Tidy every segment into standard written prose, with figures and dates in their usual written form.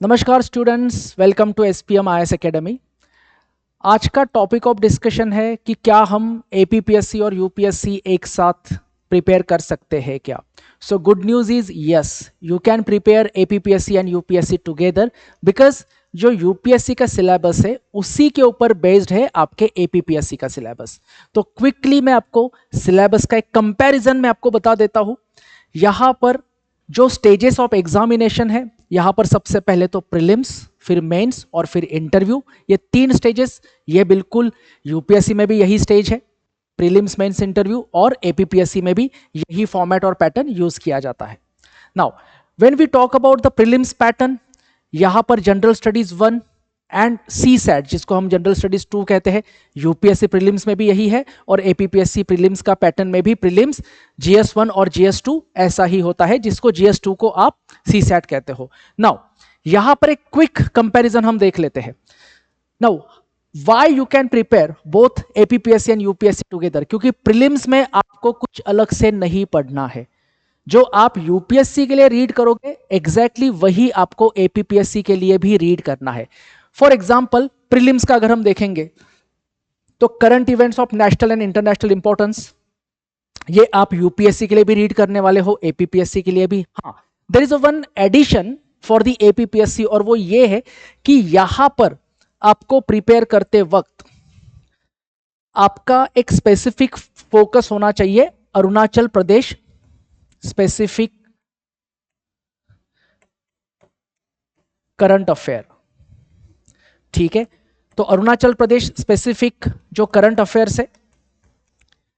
नमस्कार students, welcome to SPM IAS academy. आज का टॉपिक ऑफ डिस्कशन है कि क्या हम एपीपीएससी और यूपीएससी एक साथ प्रिपेयर कर सकते हैं क्या। So good news is yes, you can prepare APPSC and UPSC together, because जो यूपीएससी का सिलेबस है उसी के ऊपर बेस्ड है आपके एपीपीएससी का सिलेबस। तो क्विकली मैं आपको सिलेबस का एक कंपैरिजन में आपको बता देता हूँ। यहाँ पर जो स्टेजेस ऑफ एग्जामिनेशन है, यहाँ पर सबसे पहले तो प्रीलिम्स, फिर मेंस और फिर इंटरव्यू। ये तीन स्टेजेस, ये बिल्कुल यूपीएससी में भी यही स्टेज है, प्रीलिम्स, मेंस, इंटरव्यू, और एपीपीएससी में भी यही फॉर्मेट और पैटर्न यूज किया जाता है। Now when we talk about the prelims pattern, यहाँ पर general studies 1 and C SAT, जिसको हम जनरल स्टडीज 2 कहते हैं, यूपीएससी प्रीलिम्स में भी यही है, और एपीपीएससी प्रीलिम्स का पैटर्न में भी प्रीलिम्स जीएस 1 और जीएस 2 ऐसा ही होता है, जिसको जीएस 2 को आप सी सैट कहते हो। नाउ यहां पर एक क्विक कंपैरिजन हम देख लेते हैं। Now why you can prepare both APPSC and UPSC together, क्योंकि प्रीलिम्स में आपको कुछ अलग से नहीं पढ़ना है। जो आप यूपीएससी के लिए रीड करोगे एग्जैक्टली वही आपको एपीपीएससी के लिए भी रीड करना है। फॉर एग्जाम्पल प्रीलिम्स का अगर हम देखेंगे तो current events of national and international importance, ये आप यूपीएससी के लिए भी रीड करने वाले हो, एपीपीएससी के लिए भी। हाँ, there is one addition for the APPSC, और वो ये है कि यहां पर आपको प्रिपेयर करते वक्त आपका एक स्पेसिफिक फोकस होना चाहिए, Arunachal Pradesh specific current affair. ठीक है, तो अरुणाचल प्रदेश स्पेसिफिक जो करंट अफेयर्स है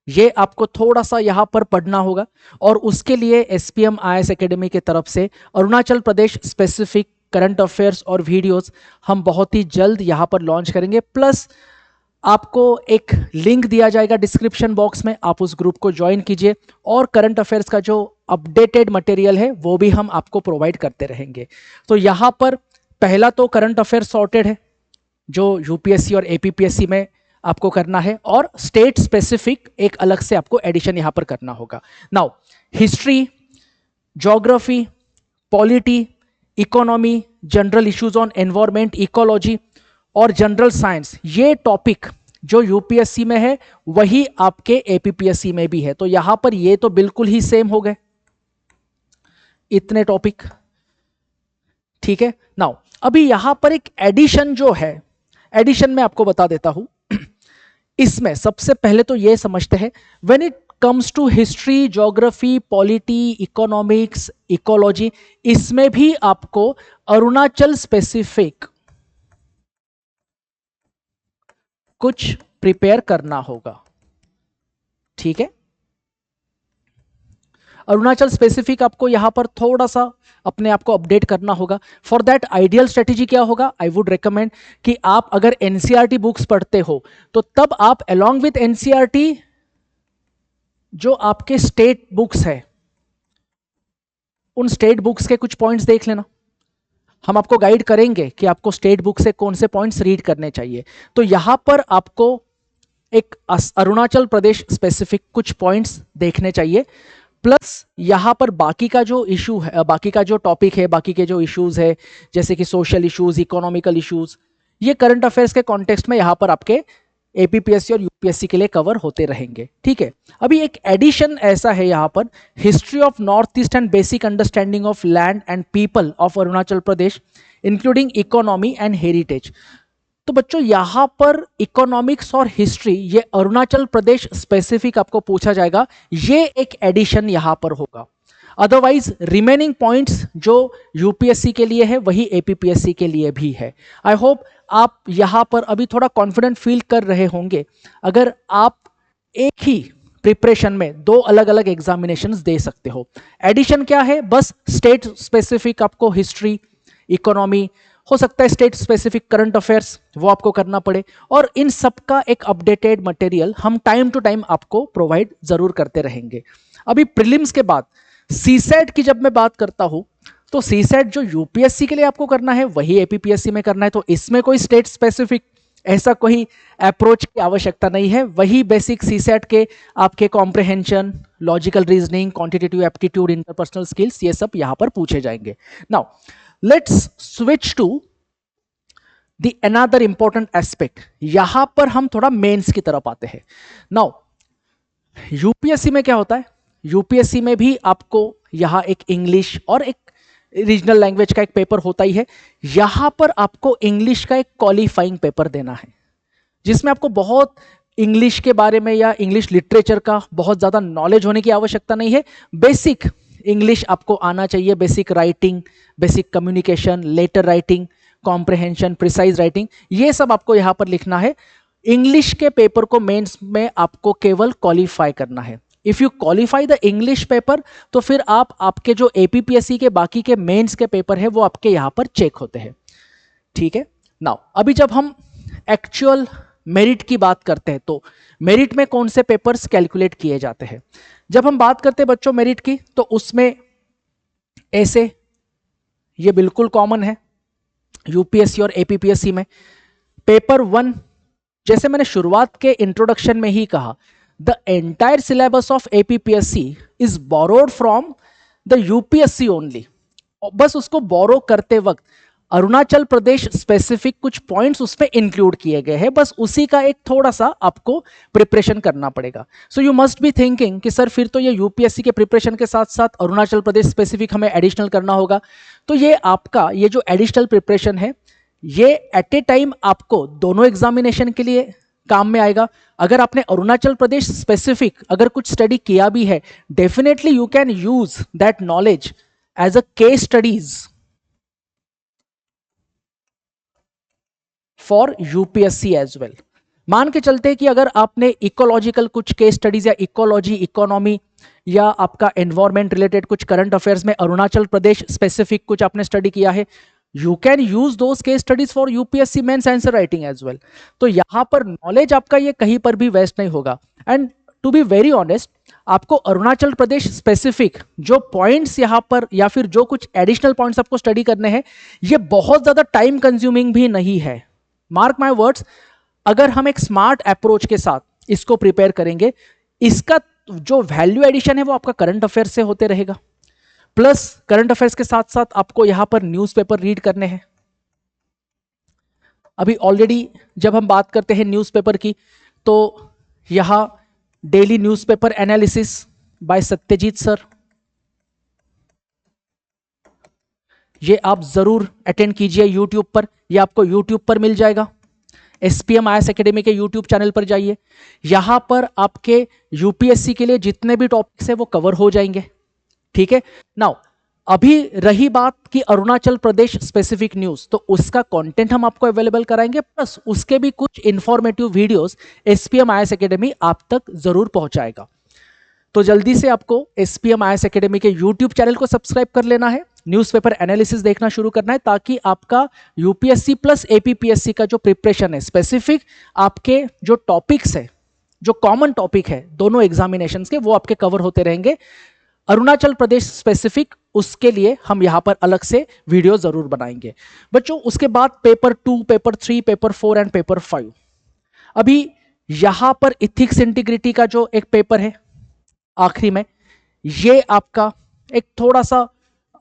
ये आपको थोड़ा सा यहां पर पढ़ना होगा, और उसके लिए एसपीएम आईएएस एकेडमी की तरफ से Arunachal Pradesh specific current affairs और वीडियोस हम बहुत ही जल्द यहां पर लॉन्च करेंगे। प्लस आपको एक लिंक दिया जाएगा डिस्क्रिप्शन बॉक्स में, आप उस ग्रुप को ज्वाइन कीजिए, और करंट अफेयर्स का जो अपडेटेड मटेरियल है वो भी हम आपको प्रोवाइड करते रहेंगे। तो यहां पर पहला तो करंट अफेयर्स सॉर्टेड है जो यूपीएससी और एपीपीएससी में आपको करना है, और स्टेट स्पेसिफिक एक अलग से आपको एडिशन यहां पर करना होगा। Now history, geography, polity, economy, general issues on environment, ecology और जनरल साइंस, ये टॉपिक जो यूपीएससी में है वही आपके एपीपीएससी में भी है। तो यहां पर ये तो बिल्कुल ही सेम हो गए इतने टॉपिक। ठीक है, नाउ अभी यहां पर एक एडिशन जो है, एडिशन में आपको बता देता हूं। इसमें सबसे पहले तो ये समझते हैं, when it comes to history, geography, polity, economics, ecology, इसमें भी आपको अरुणाचल स्पेसिफिक कुछ प्रिपेयर करना होगा। ठीक है, अरुणाचल स्पेसिफिक आपको यहां पर थोड़ा सा अपने आप को अपडेट करना होगा। फॉर दैट आइडियल स्ट्रेटेजी क्या होगा, आई वुड रिकमेंड कि आप अगर एनसीईआरटी बुक्स पढ़ते हो तो तब आप अलोंग विथ एनसीईआरटी जो आपके स्टेट बुक्स है उन स्टेट बुक्स के कुछ पॉइंट्स देख लेना। हम आपको गाइड करेंगे कि आपको स्टेट बुक से कौन से पॉइंट्स रीड करने चाहिए। तो यहां पर आपको एक अरुणाचल प्रदेश स्पेसिफिक कुछ पॉइंट्स देखने चाहिए। प्लस यहां पर बाकी का जो इशू है, बाकी का जो टॉपिक है, बाकी के जो इश्यूज है, जैसे कि सोशल इश्यूज, इकोनॉमिकल इश्यूज, ये करंट अफेयर्स के कॉन्टेक्स्ट में यहां पर आपके एपीपीएससी और यूपीएससी के लिए कवर होते रहेंगे। ठीक है, अभी एक एडिशन ऐसा है यहां पर, history of north east and basic understanding of land and people of Arunachal Pradesh including economy and heritage. तो बच्चों यहां पर इकोनॉमिक्स और हिस्ट्री ये अरुणाचल प्रदेश स्पेसिफिक आपको पूछा जाएगा, ये एक एडिशन यहां पर होगा। अदरवाइज रिमेनिंग पॉइंट्स जो यूपीएससी के लिए है वही एपीपीएससी के लिए भी है। आई होप आप यहां पर अभी थोड़ा कॉन्फिडेंट फील कर रहे होंगे अगर आप एक ही प्रिपरेशन में दो अलग अलग एग्जामिनेशंस दे सकते हो। एडिशन क्या है, बस स्टेट स्पेसिफिक आपको हिस्ट्री, इकोनॉमी, हो सकता है स्टेट स्पेसिफिक करंट अफेयर्स वो आपको करना पड़े, और इन सब का एक अपडेटेड मटेरियल हम टाइम टू टाइम आपको प्रोवाइड जरूर करते रहेंगे। अभी प्रीलिम्स के बाद सीसेट की जब मैं बात करता हूं तो सीसेट जो यूपीएससी के लिए आपको करना है वही एपीपीएससी में करना है, तो इसमें कोई स्टेट स्पेसिफिक ऐसा कोई अप्रोच की आवश्यकता नहीं है। वही बेसिक सीसेट के आपके comprehension, logical reasoning, quantitative aptitude, interpersonal skills, ये सब यहां पर पूछे जाएंगे। Now let's switch to the another important aspect. यहां पर हम थोड़ा मेंस की तरफ आते हैं। नाउ यूपीएससी में क्या होता है, यूपीएससी में भी आपको यहां एक इंग्लिश और एक रीजनल लैंग्वेज का एक पेपर होता ही है। यहां पर आपको इंग्लिश का एक क्वालिफाइंग पेपर देना है, जिसमें आपको बहुत इंग्लिश के बारे में या इंग्लिश लिटरेचर का बहुत ज़्यादा नॉलेज होने की आवश्यकता नहीं है। बेसिक इंग्लिश आपको आना चाहिए, basic writing, basic communication, letter writing, comprehension, precise writing, ये सब आपको यहाँ पर लिखना है। इंग्लिश के पेपर को मेंस में आपको केवल क्वालिफाई करना है। If you qualify the English paper तो फिर आपके जो एपीपीएससी के बाकी के मेंस के पेपर है वो आपके यहाँ पर चेक होते हैं। ठीक है। नाउ अभी जब हम एक्चुअल मेरिट की बात करते हैं तो मेरिट में कौन से पेपर्स कैलकुलेट किए जाते हैं। जब हम बात करते हैं बच्चों मेरिट की, तो उसमें ऐसे ये बिल्कुल कॉमन है यूपीएससी और एपीपीएससी में। पेपर 1, जैसे मैंने शुरुआत के इंट्रोडक्शन में ही कहा, the entire syllabus of APPSC is borrowed from the UPSC only. बस उसको बोरो करते वक्त अरुणाचल प्रदेश स्पेसिफिक कुछ पॉइंट्स उसमें इंक्लूड किए गए हैं, बस उसी का एक थोड़ा सा आपको प्रिपरेशन करना पड़ेगा। So you must be thinking कि सर फिर तो ये यूपीएससी के प्रिपरेशन के साथ साथ अरुणाचल प्रदेश स्पेसिफिक हमें एडिशनल करना होगा। तो ये आपका ये जो एडिशनल प्रिपरेशन है ये एट ए टाइम आपको दोनों एग्जामिनेशन के लिए काम में आएगा। अगर आपने अरुणाचल प्रदेश स्पेसिफिक अगर कुछ स्टडी किया भी है, definitely you can use that knowledge as a case studies for UPSC as well. मान के चलते हैं कि अगर आपने इकोलॉजिकल कुछ केस स्टडीज या इकोलॉजी, इकोनॉमी या आपका एनवायरमेंट रिलेटेड कुछ करंट अफेयर्स में अरुणाचल प्रदेश स्पेसिफिक कुछ आपने स्टडी किया है, you can use those case studies for UPSC mains answer writing as well. तो यहां पर नॉलेज आपका ये कहीं पर भी वेस्ट नहीं होगा। And to be very honest, आपको अरुणाचल प्रदेश स्पेसिफिक जो पॉइंट्स यहां पर या फिर जो कुछ एडिशनल पॉइंट्स आपको स्टडी करने हैं, ये बहुत ज्यादा टाइम कंज्यूमिंग भी नहीं है। मार्क माय वर्ड्स, अगर हम एक स्मार्ट अप्रोच के साथ इसको प्रिपेयर करेंगे, इसका जो वैल्यू एडिशन है वो आपका करंट अफेयर्स से होते रहेगा। प्लस करंट अफेयर्स के साथ साथ आपको यहां पर न्यूज़पेपर रीड करने हैं। अभी ऑलरेडी जब हम बात करते हैं न्यूज़पेपर की, तो यहां daily newspaper analysis bye Satyajit sir, ये आप जरूर अटेंड कीजिए यूट्यूब पर, ये आपको यूट्यूब पर मिल जाएगा। एसपीएम आईएएस एकेडमी के यूट्यूब चैनल पर जाइए, यहां पर आपके यूपीएससी के लिए जितने भी टॉपिक्स है वो कवर हो जाएंगे। ठीक है। नाउ अभी रही बात कि अरुणाचल प्रदेश स्पेसिफिक न्यूज, तो उसका कंटेंट हम आपको अवेलेबल कराएंगे, प्लस उसके भी कुछ informative videos SPM IAS academy आप तक जरूर पहुंचाएगा। तो जल्दी से आपको एसपीएम आईएएस एकेडमी के यूट्यूब चैनल को सब्सक्राइब कर लेना है, न्यूज़पेपर एनालिसिस देखना शुरू करना है, ताकि आपका यूपीएससी प्लस एपीपीएससी का जो प्रिपरेशन है, स्पेसिफिक आपके जो टॉपिक्स है, जो कॉमन टॉपिक है दोनों एग्जामिनेशंस के, वो आपके कवर होते रहेंगे। अरुणाचल प्रदेश स्पेसिफिक उसके लिए हम यहां पर अलग से वीडियो जरूर बनाएंगे बच्चों। उसके बाद paper 2, paper 3, paper 4 and paper 5। अभी यहां पर इथिक्स इंटीग्रिटी का जो एक पेपर है आखिरी में, ये आपका एक थोड़ा सा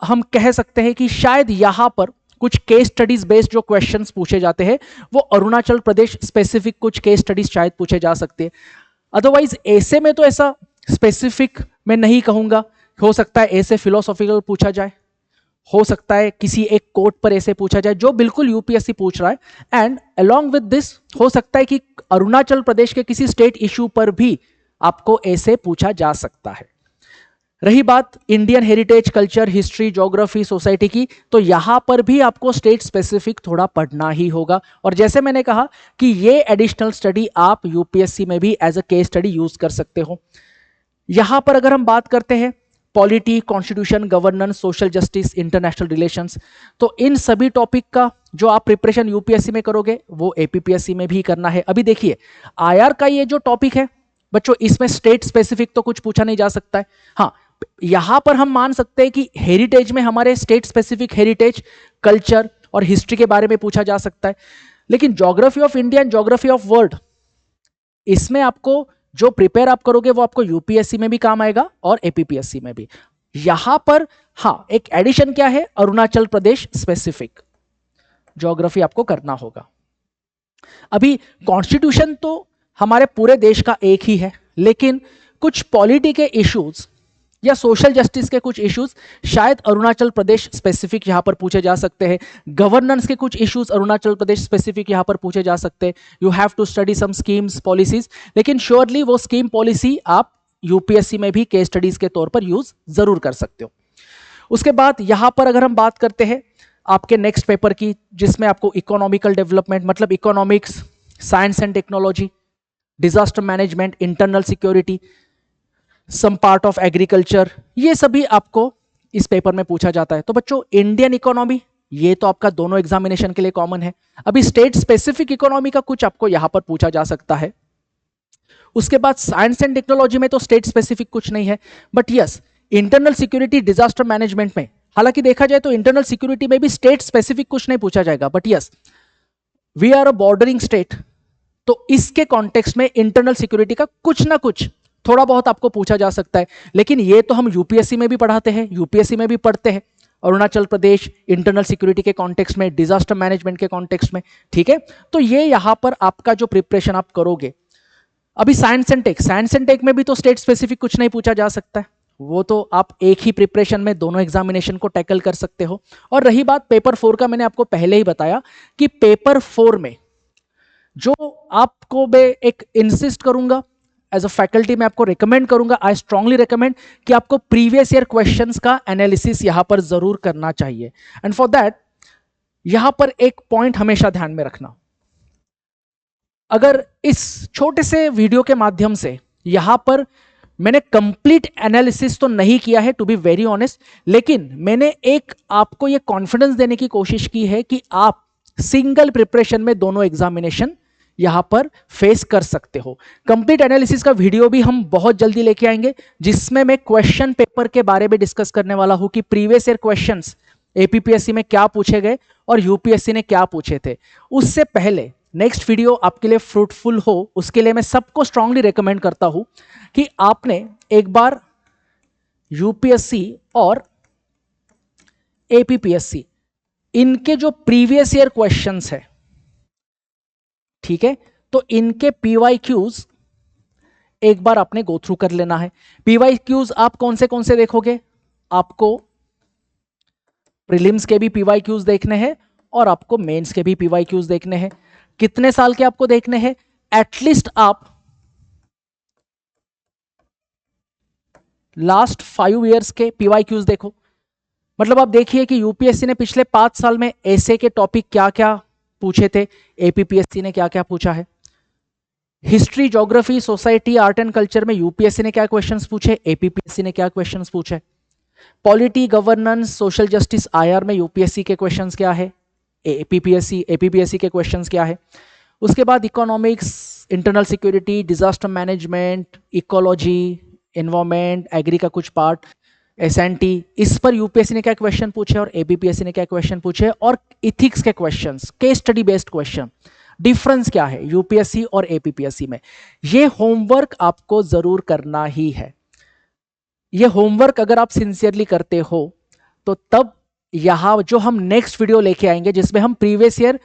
हम कह सकते हैं कि शायद यहां पर कुछ केस स्टडीज बेस्ड जो क्वेश्चंस पूछे जाते हैं वो अरुणाचल प्रदेश स्पेसिफिक कुछ केस स्टडीज शायद पूछे जा सकते हैं। अदरवाइज ऐसे में तो ऐसा स्पेसिफिक मैं नहीं कहूंगा, हो सकता है ऐसे फिलोसॉफिकल पूछा जाए, हो सकता है किसी एक कोट पर ऐसे पूछा जाए जो बिल्कुल यूपीएससी पूछ रहा है, एंड अलोंग विद दिस हो सकता है कि अरुणाचल प्रदेश के किसी स्टेट इशू पर भी आपको ऐसे पूछा जा सकता है। रही बात Indian heritage, culture, history, geography, society की, तो यहां पर भी आपको स्टेट स्पेसिफिक थोड़ा पढ़ना ही होगा। और जैसे मैंने कहा कि ये एडिशनल स्टडी आप यूपीएससी में भी as a case study use कर सकते हो। यहां पर अगर हम बात करते हैं polity, constitution, governance, social justice, international relations, तो इन सभी टॉपिक का जो आप प्रिपरेशन यूपीएससी में करोगे वो एपीपीएससी में भी करना है। अभी देखिए आईआर का ये जो टॉपिक है बच्चों, इसमें स्टेट स्पेसिफिक तो कुछ पूछा नहीं जा सकता है। हाँ, यहां पर हम मान सकते हैं कि हेरिटेज में हमारे स्टेट स्पेसिफिक हेरिटेज, कल्चर और हिस्ट्री के बारे में पूछा जा सकता है, लेकिन geography of India and geography of world, इसमें आपको जो प्रिपेयर आप करोगे वो आपको यूपीएससी में भी काम आएगा और एपीपीएससी में भी। यहां पर हाँ एक एडिशन क्या है, अरुणाचल प्रदेश स्पेसिफिक ज्योग्राफी आपको करना होगा। अभी कॉन्स्टिट्यूशन तो हमारे पूरे देश का एक ही है, लेकिन कुछ पॉलिटी के इश्यूज या सोशल जस्टिस के कुछ इश्यूज शायद अरुणाचल प्रदेश स्पेसिफिक यहां पर पूछे जा सकते हैं। गवर्नेंस के कुछ इश्यूज अरुणाचल प्रदेश स्पेसिफिक यहां पर पूछे जा सकते हैं। You have to study some schemes policies, लेकिन श्योरली वो स्कीम पॉलिसी आप यूपीएससी में भी केस स्टडीज के तौर पर यूज जरूर कर सकते हो। उसके बाद यहां पर अगर हम बात करते हैं आपके नेक्स्ट पेपर की, जिसमें आपको इकोनॉमिकल डेवलपमेंट मतलब economics, science and technology, disaster management, internal security, some part of agriculture, ये सभी आपको इस पेपर में पूछा जाता है। तो बच्चों इंडियन इकोनॉमी ये तो आपका दोनों एग्जामिनेशन के लिए कॉमन है। अभी स्टेट स्पेसिफिक इकोनॉमी का कुछ आपको यहां पर पूछा जा सकता है। उसके बाद साइंस एंड टेक्नोलॉजी में तो स्टेट स्पेसिफिक कुछ नहीं है, but yes internal security, disaster management में, हालांकि देखा जाए तो इंटरनल सिक्योरिटी में भी स्टेट स्पेसिफिक कुछ नहीं पूछा जाएगा, but yes we are a bordering state, तो इसके कॉन्टेक्स्ट में इंटरनल सिक्योरिटी का कुछ ना कुछ थोड़ा बहुत आपको पूछा जा सकता है। लेकिन ये तो हम यूपीएससी में भी पढ़ाते हैं, यूपीएससी में भी पढ़ते हैं अरुणाचल प्रदेश इंटरनल सिक्योरिटी के कॉन्टेक्स्ट में, डिजास्टर मैनेजमेंट के कॉन्टेक्स्ट में, ठीक है। तो ये यहां पर आपका जो प्रिपरेशन आप करोगे। अभी साइंस एंड टेक में भी तो स्टेट स्पेसिफिक कुछ नहीं पूछा जा सकता है, वो तो आप एक ही प्रिपरेशन में दोनों एग्जामिनेशन को टैकल कर सकते हो। और रही बात पेपर 4 का, मैंने आपको पहले ही बताया कि पेपर 4 में जो आपको मैं एक इंसिस्ट करूंगा एज अ फैकल्टी, मैं आपको रिकमेंड करूंगा, आई स्ट्रांगली रिकमेंड कि आपको प्रीवियस ईयर क्वेश्चंस का एनालिसिस यहां पर जरूर करना चाहिए। एंड फॉर दैट यहां पर एक पॉइंट हमेशा ध्यान में रखना, अगर इस छोटे से वीडियो के माध्यम से यहां पर मैंने कंप्लीट एनालिसिस तो नहीं किया है टू बी वेरी ऑनेस्ट, लेकिन मैंने एक आपको यह कॉन्फिडेंस देने की कोशिश की है कि आप सिंगल प्रिपरेशन में दोनों एग्जामिनेशन यहां पर फेस कर सकते हो। कंप्लीट एनालिसिस का वीडियो भी हम बहुत जल्दी लेके आएंगे, जिसमें मैं क्वेश्चन पेपर के बारे में डिस्कस करने वाला हूं कि प्रीवियस ईयर क्वेश्चंस एपीपीएससी में क्या पूछे गए और यूपीएससी ने क्या पूछे थे। उससे पहले नेक्स्ट वीडियो आपके लिए फ्रूटफुल हो, उसके लिए मैं सबको स्ट्रांगली रेकमेंड करता हूं कि आपने एक बार यूपीएससी और एपीपीएससी इनके जो प्रीवियस ईयर क्वेश्चंस है, ठीक है, तो इनके पीवाईक्यूज एक बार आपने गो थ्रू कर लेना है। पीवाईक्यूज आप कौन से देखोगे, आपको प्रीलिम्स के भी पीवाईक्यूज देखने हैं और आपको मेंस के भी पीवाईक्यूज देखने हैं। कितने साल के आपको देखने हैं, एटलीस्ट आप लास्ट 5 इयर्स के पीवाईक्यूज देखो। मतलब आप देखिए कि यूपीएससी ने पिछले 5 साल में ऐसे के टॉपिक क्या क्या पूछे थे, एपीपीएससी ने क्या क्या पूछा है। History, geography, society, art and culture में यूपीएससी ने क्या क्वेश्चंस पूछे, एपीपीएससी ने क्या क्वेश्चंस पूछे। Polity, governance, social justice, IR में यूपीएससी के क्वेश्चंस क्या है, एपीपीएससी के क्वेश्चंस क्या है। उसके बाद economics, internal security, disaster management, ecology, environment, agri का कुछ पार्ट, एसएनटी, इस पर यूपीएससी ने क्या क्वेश्चन पूछे और एपीपीएससी ने क्या क्वेश्चन पूछे। और इथिक्स के questions, case study based question, difference क्या है यूपीएससी और एपीपीएससी में। ये होमवर्क आपको जरूर करना ही है। ये होमवर्क अगर आप सिंसियरली करते हो तो तब यहां जो हम नेक्स्ट वीडियो लेके आएंगे, जिसमें हम previous year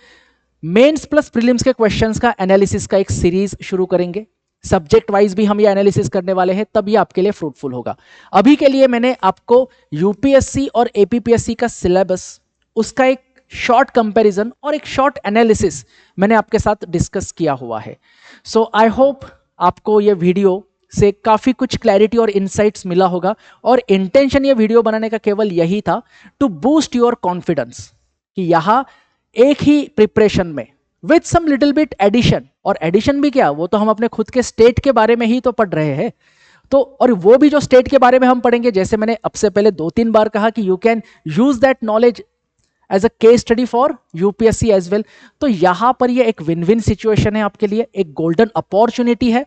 mains plus prelims के क्वेश्चंस का एनालिसिस का एक सीरीज शुरू करेंगे, सब्जेक्ट वाइज भी हम ये एनालिसिस करने वाले हैं, तब ये आपके लिए फ्रूटफुल होगा। अभी के लिए मैंने आपको यूपीएससी और एपीपीएससी का सिलेबस, उसका एक शॉर्ट कंपैरिजन और एक शॉर्ट एनालिसिस मैंने आपके साथ डिस्कस किया हुआ है। सो आई होप आपको ये वीडियो से काफी कुछ क्लैरिटी और इनसाइट्स मिला होगा। और इंटेंशन ये वीडियो बनाने का केवल यही था, टू बूस्ट योर कॉन्फिडेंस, कि यहां एक ही प्रिपरेशन में with some little bit addition, और एडिशन भी क्या, वो तो हम अपने खुद के स्टेट के बारे में ही तो पढ़ रहे हैं। तो और वो भी जो स्टेट के बारे में हम पढ़ेंगे, जैसे मैंने अब से पहले 2-3 बार कहा कि you can use that knowledge as a case study for UPSC as well. तो यहां पर ये एक विन विन सिचुएशन है आपके लिए, एक गोल्डन अपॉर्चुनिटी है।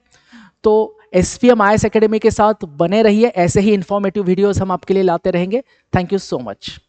तो एसपीएम आईएएस एकेडमी के साथ बने रहिए, ऐसे ही इंफॉर्मेटिव वीडियोस हम आपके लिए लाते रहेंगे। Thank you so much.